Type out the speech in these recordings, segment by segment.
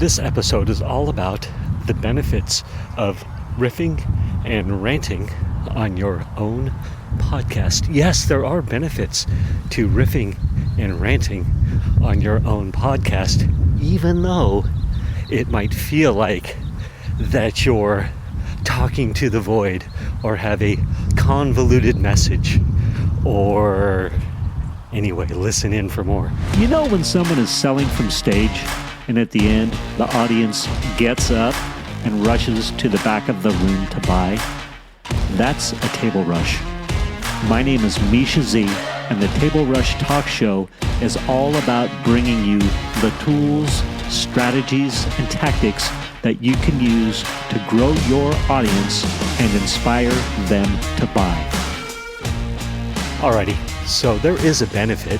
This episode is all about the benefits of riffing and ranting on your own podcast. Yes, there are benefits to riffing and ranting on your own podcast, even though it might feel like that you're talking to the void or have a convoluted message, or anyway, listen in for more. You know when someone is selling from stage and at the end the audience gets up and rushes to the back of the room to buy? That's a table rush. My name is Misha Z, and the Table Rush Talk Show is all about bringing you the tools, strategies, and tactics that you can use to grow your audience and inspire them to buy. Alrighty, so there is a benefit,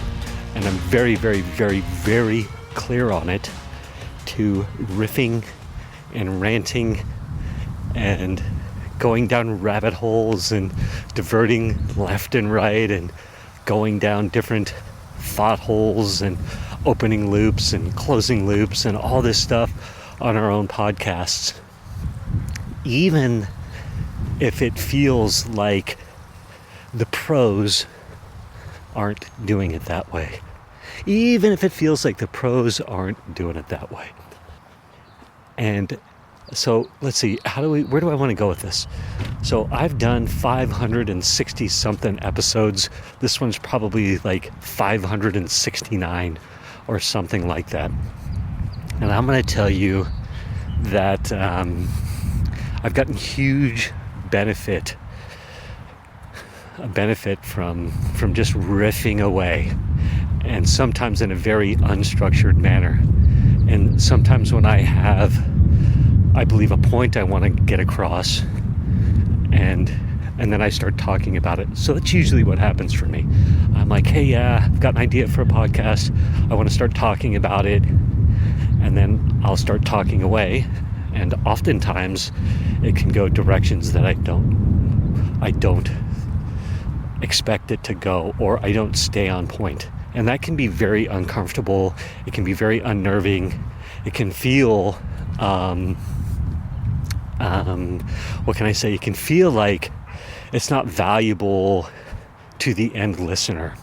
and I'm very, very, very, very clear on it, to riffing and ranting and going down rabbit holes and diverting left and right and going down different thought holes and opening loops and closing loops and all this stuff on our own podcasts. Even if it feels like the pros aren't doing it that way. Even if it feels like the pros aren't doing it that way. And so let's see, where do I want to go with this? So I've done 560 something episodes. This one's probably like 569 or something like that. And I'm going to tell you that I've gotten huge benefit from just riffing away, and sometimes in a very unstructured manner. And sometimes when I have, I believe, a point I want to get across, and then I start talking about it. So that's usually what happens for me. I'm like, hey, yeah, I've got an idea for a podcast. I want to start talking about it. And then I'll start talking away. And oftentimes it can go directions that I don't expect it to go, or I don't stay on point. And that can be very uncomfortable. It can be very unnerving. It can feel, what can I say? It can feel like it's not valuable to the end listener.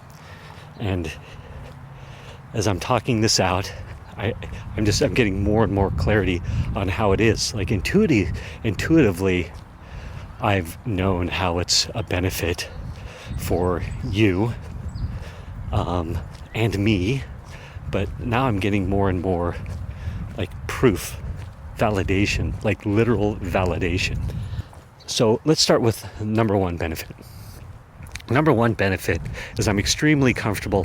And as I'm talking this out, I'm getting more and more clarity on how it is. Like intuitively, I've known how it's a benefit for you and me, but now I'm getting more and more like proof, validation, like literal validation. So let's start with number one benefit. Number one benefit is I'm extremely comfortable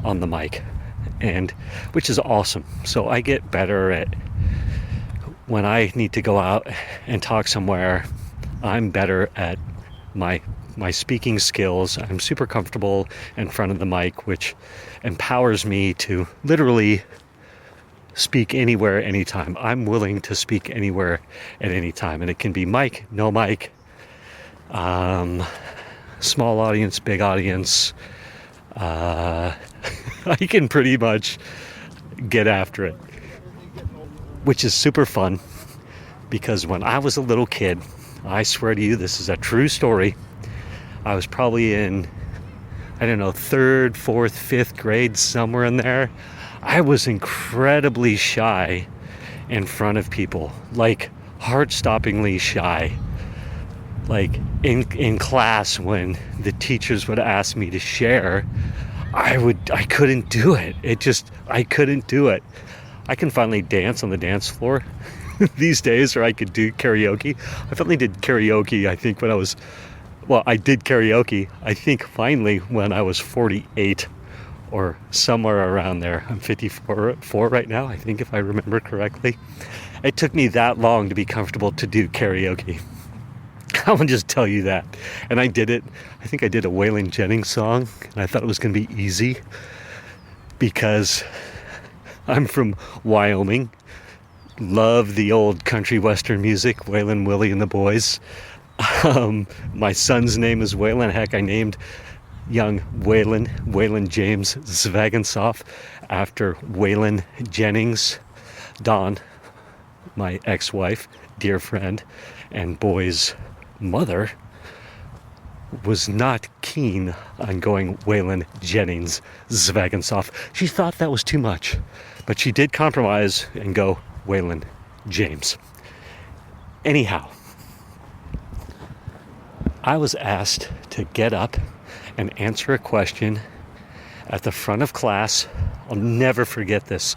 on the mic, and which is awesome. So I get better at when I need to go out and talk somewhere. I'm better at my speaking skills. I'm super comfortable in front of the mic, which empowers me to literally speak anywhere, anytime. I'm willing to speak anywhere at any time. And it can be mic, no mic, small audience, big audience. I can pretty much get after it, which is super fun, because when I was a little kid, I swear to you, this is a true story. I was probably in, third, fourth, fifth grade, somewhere in there. I was incredibly shy in front of people, like heart-stoppingly shy. Like in class, when the teachers would ask me to share, I couldn't do it. I couldn't do it. I can finally dance on the dance floor these days, or I could do karaoke. I finally did karaoke, I think, I did karaoke, I think, finally when I was 48 or somewhere around there. I'm 54 right now, I think, if I remember correctly. It took me that long to be comfortable to do karaoke. I will just tell you that. And I did it. I think I did a Waylon Jennings song, and I thought it was going to be easy because I'm from Wyoming. Love the old country western music, Waylon, Willie, and the Boys. My son's name is Waylon. Heck, I named young Waylon James Zvagansoff, after Waylon Jennings, Don my ex-wife, dear friend, and boy's mother, was not keen on going Waylon Jennings Zwagensoff. She thought that was too much, but she did compromise and go Waylon James. Anyhow, I was asked to get up and answer a question at the front of class. I'll never forget this.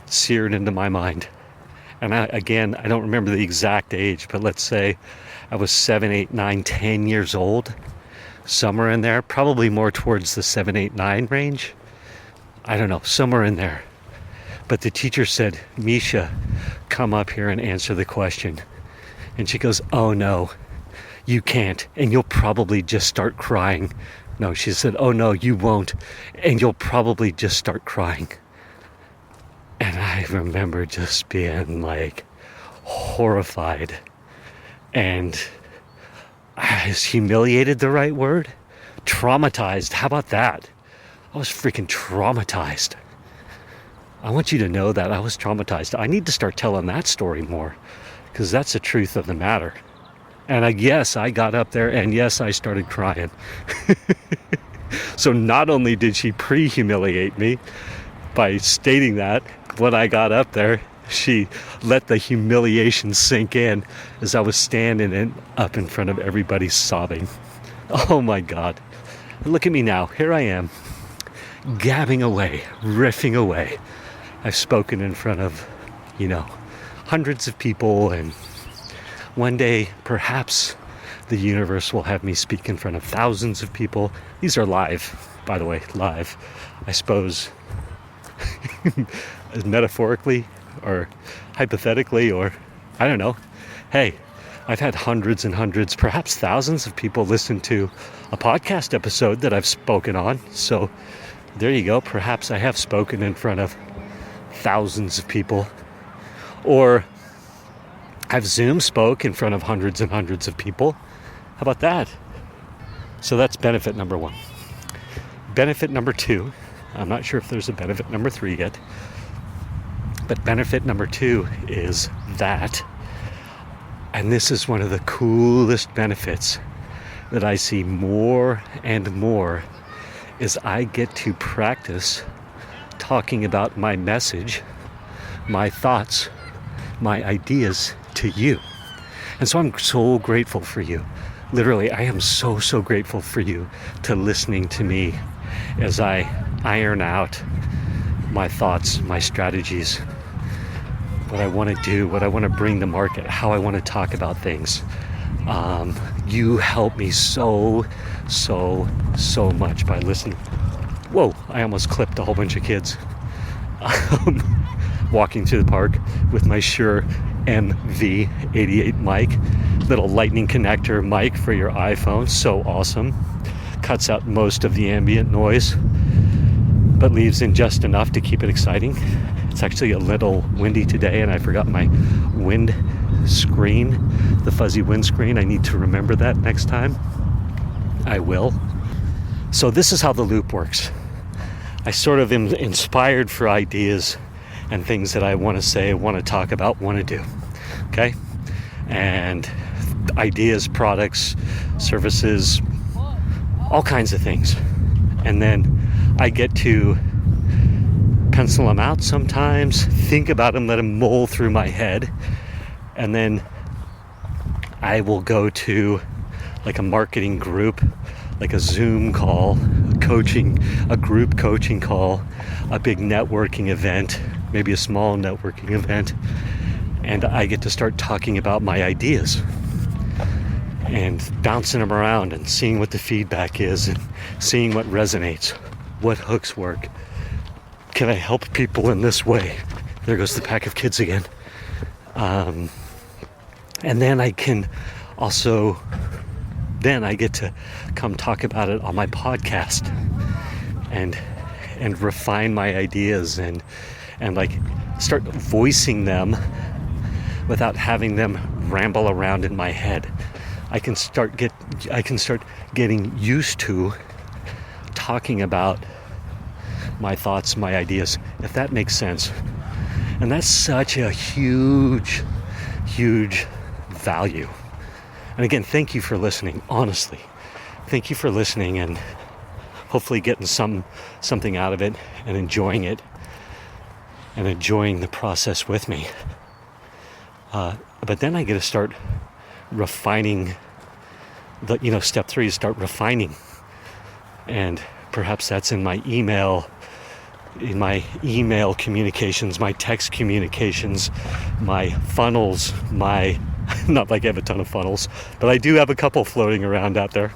It's seared into my mind. And I don't remember the exact age, but let's say I was 7, 8, 9, 10 years old. Somewhere in there, probably more towards the 7, 8, 9 range. I don't know, somewhere in there. But the teacher said, Misha, come up here and answer the question. And she goes, oh no, you can't, and you'll probably just start crying. No, she said, oh no, you won't, and you'll probably just start crying. And I remember just being like horrified, and is humiliated the right word? Traumatized, how about that? I was freaking traumatized. I want you to know that I was traumatized. I need to start telling that story more, because that's the truth of the matter. And yes, I got up there, and yes, I started crying. So not only did she pre-humiliate me by stating that when I got up there, she let the humiliation sink in as I was standing up in front of everybody sobbing. Oh my God. Look at me now. Here I am, gabbing away, riffing away. I've spoken in front of, hundreds of people, and one day, perhaps, the universe will have me speak in front of thousands of people. These are live, by the way, live. I suppose, metaphorically, or hypothetically, or I don't know. Hey, I've had hundreds and hundreds, perhaps thousands of people listen to a podcast episode that I've spoken on. So there you go. Perhaps I have spoken in front of thousands of people. Or I've Zoom spoke in front of hundreds and hundreds of people. How about that? So that's benefit number 1. Benefit number 2, I'm not sure if there's a benefit number 3 yet, but benefit number 2 is that, and this is one of the coolest benefits that I see more and more, is I get to practice talking about my message, my thoughts, my ideas to you. And so I'm so grateful for you. Literally, I am so grateful for you to listening to me as I iron out my thoughts, my strategies, what I want to do, what I want to bring to market, how I want to talk about things. You help me so much by listening. Whoa, I almost clipped a whole bunch of kids. Walking through the park with my Shure MV88 mic, little lightning connector mic for your iPhone. So awesome. Cuts out most of the ambient noise, but leaves in just enough to keep it exciting. It's actually a little windy today, and I forgot my wind screen, the fuzzy windscreen. I need to remember that next time. I will. So this is how the loop works. I sort of am inspired for ideas and things that I want to say, want to talk about, want to do. Okay? And ideas, products, services, all kinds of things. And then I get to pencil them out sometimes, think about them, let them mull through my head. And then I will go to like a marketing group, like a Zoom call, a group coaching call, a big networking event, maybe a small networking event, and I get to start talking about my ideas and bouncing them around and seeing what the feedback is and seeing what resonates, what hooks work. Can I help people in this way? There goes the pack of kids again. And then I can also, then I get to come talk about it on my podcast and refine my ideas and like start voicing them without having them ramble around in my head. I can start getting used to talking about my thoughts, my ideas, if that makes sense. And that's such a huge huge value. And again, thank you for listening, honestly. Thank you for listening and hopefully getting something out of it and enjoying it and enjoying the process with me. But then I get to start refining step 3 is start refining. And perhaps that's in my email communications, my text communications, my funnels, not like I have a ton of funnels, but I do have a couple floating around out there.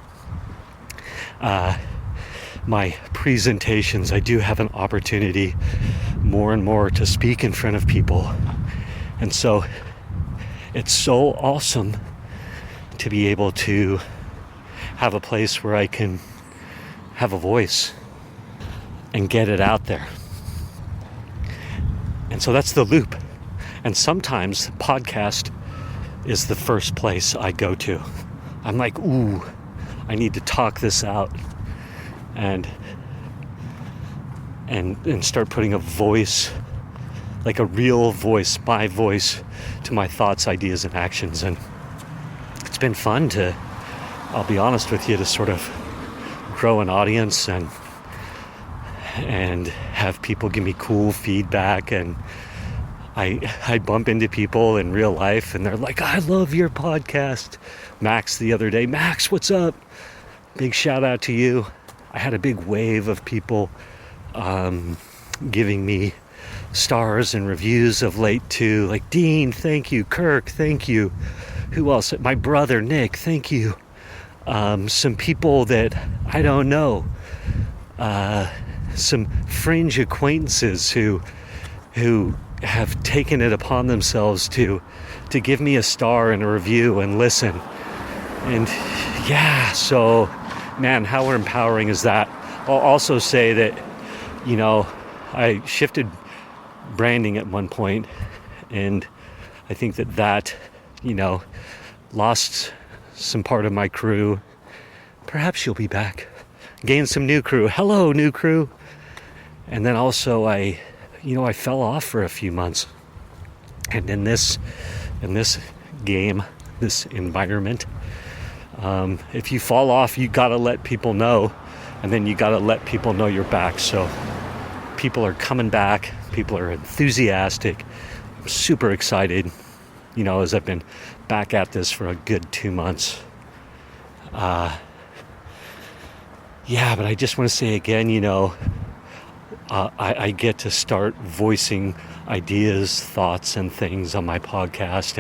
My presentations, I do have an opportunity more and more to speak in front of people. And so it's so awesome to be able to have a place where I can have a voice and get it out there. And so that's the loop. And sometimes podcast is the first place I go to. I'm like, ooh, I need to talk this out and start putting a voice, like a real voice, my voice, to my thoughts, ideas, and actions. And it's been fun I'll be honest with you, to sort of grow an audience and have people give me cool feedback. And I bump into people in real life and they're like, I love your podcast. Max the other day, Max, what's up? Big shout out to you. I had a big wave of people giving me stars and reviews of late too. Like, Dean, thank you. Kirk, thank you. Who else? My brother, Nick, thank you. Some people that I don't know. Some fringe acquaintances who have taken it upon themselves to give me a star and a review and listen. And yeah, so man, how empowering is that? I'll also say that, I shifted branding at one point, and I think that lost some part of my crew. Perhaps you'll be back. Gained some new crew. Hello, new crew. And then also I fell off for a few months. And in this game, this environment, if you fall off, you gotta let people know, and then you gotta let people know you're back. So people are coming back. People are enthusiastic. I'm super excited, as I've been back at this for a good 2 months. But I just want to say again, I get to start voicing ideas, thoughts, and things on my podcast,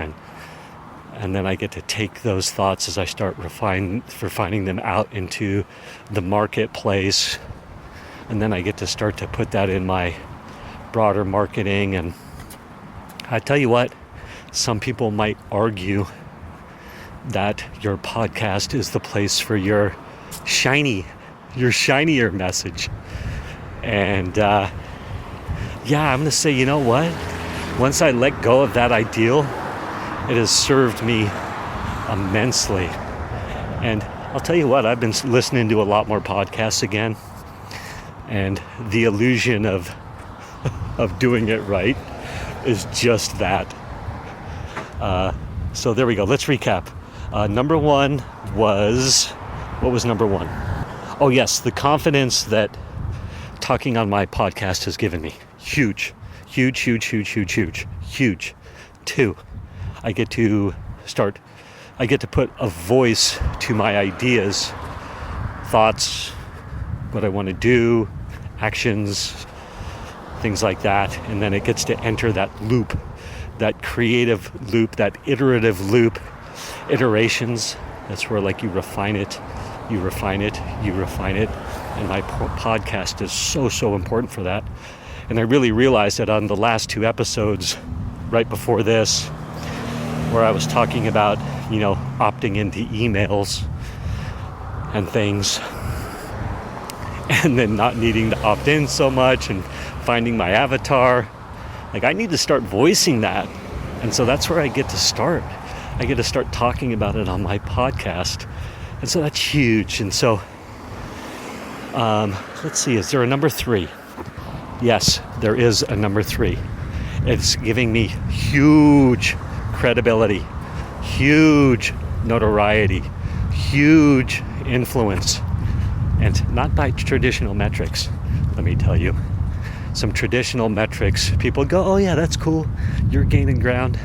and then I get to take those thoughts as I start refining them out into the marketplace, and then I get to start to put that in my broader marketing. And I tell you what, some people might argue that your podcast is the place for your shinier message. And I'm going to say, you know what? Once I let go of that ideal, it has served me immensely. And I'll tell you what, I've been listening to a lot more podcasts again. And the illusion of doing it right is just that. So there we go. Let's recap. Number 1 was... What was number 1? Oh, yes, the confidence that talking on my podcast has given me. Huge. 2, I get to put a voice to my ideas, thoughts, what I want to do, actions, things like that. And then it gets to enter that loop, that creative loop, that iterative loop, iterations. That's where you refine it. And my podcast is so important for that. And I really realized that on the last 2 episodes right before this, where I was talking about, opting into emails and things, and then not needing to opt in so much and finding my avatar. I need to start voicing that. And so that's where I get to start. I get to start talking about it on my podcast. And so that's huge. And so, let's see, is there a number 3? Yes, there is a number 3. It's giving me huge credibility, huge notoriety, huge influence, and not by traditional metrics, let me tell you. Some traditional metrics, people go, oh yeah, that's cool, you're gaining ground.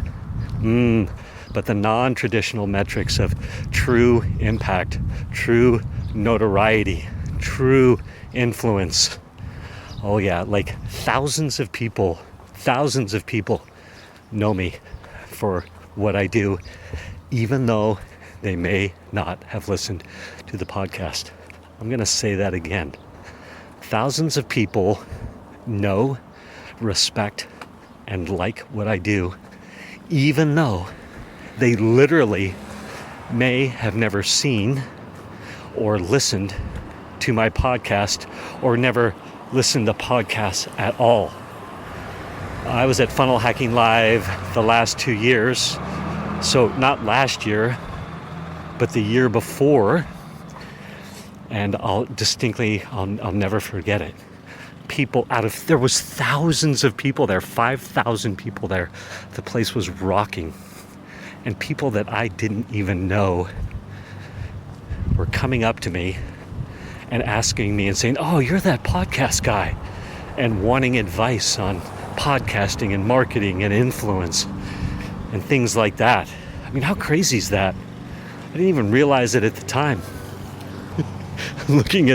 But the non-traditional metrics of true impact, true notoriety, true influence. Oh yeah, like thousands of people know me for what I do, even though they may not have listened to the podcast. I'm going to say that again. Thousands of people know, respect, and like what I do, even though they literally may have never seen or listened to my podcast or never listened to podcasts at all. I was at Funnel Hacking Live the last 2 years, so not last year, but the year before, and I'll never forget it. There was thousands of people there, 5,000 people there. The place was rocking. And people that I didn't even know were coming up to me and asking me and saying, oh, you're that podcast guy, and wanting advice on podcasting and marketing and influence and things like that. I mean, how crazy is that? I didn't even realize it at the time. Looking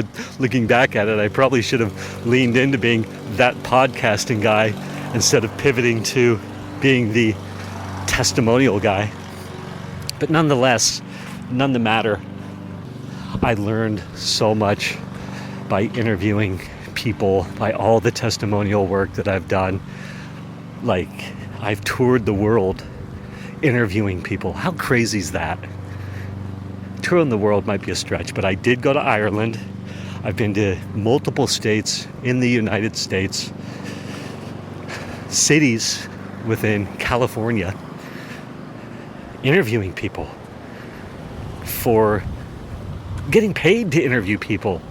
back at it, I probably should have leaned into being that podcasting guy instead of pivoting to being the testimonial guy. But none the matter, I learned so much by interviewing people, by all the testimonial work that I've done. Like, I've toured the world interviewing people. How crazy is that? Touring the world might be a stretch, but I did go to Ireland. I've been to multiple states in the United States, cities within California, interviewing people, for getting paid to interview people.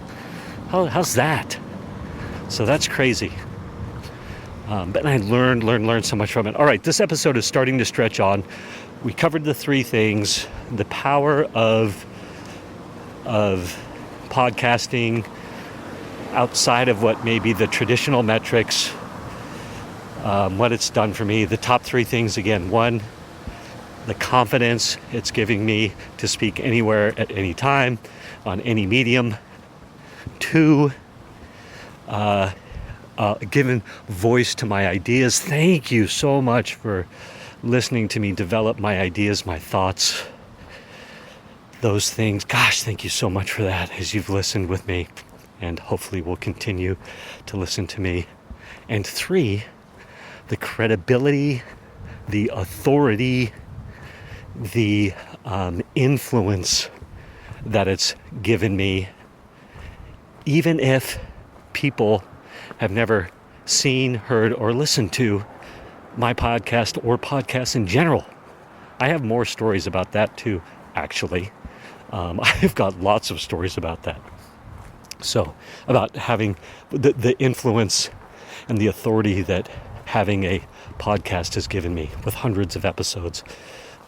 How's that? So that's crazy. But I learned so much from it. All right, this episode is starting to stretch on. We covered the 3 things: the power of podcasting outside of what may be the traditional metrics, what it's done for me. The top 3 things again: 1, the confidence it's giving me to speak anywhere at any time on any medium. 2, giving voice to my ideas. Thank you so much for listening to me develop my ideas, my thoughts, those things. Gosh, thank you so much for that, as you've listened with me and hopefully will continue to listen to me. And 3, the credibility, the authority, the influence that it's given me, even if people have never seen, heard, or listened to my podcast or podcasts in general. I have more stories about that too, actually. I've got lots of stories about that. So, about having the influence and the authority that having a podcast has given me with hundreds of episodes.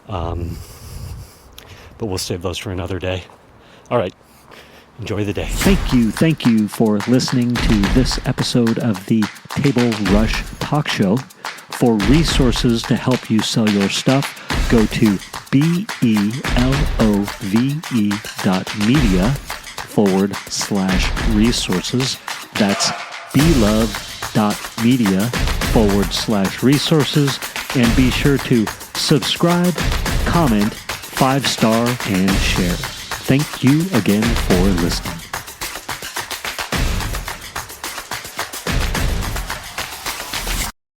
But we'll save those for another day. All right. Enjoy the day. Thank you for listening to this episode of the Table Rush Talk Show. For resources to help you sell your stuff, go to belove.media/resources. That's belove.media/resources. And be sure to subscribe, comment, 5-star, and share. Thank you again for listening.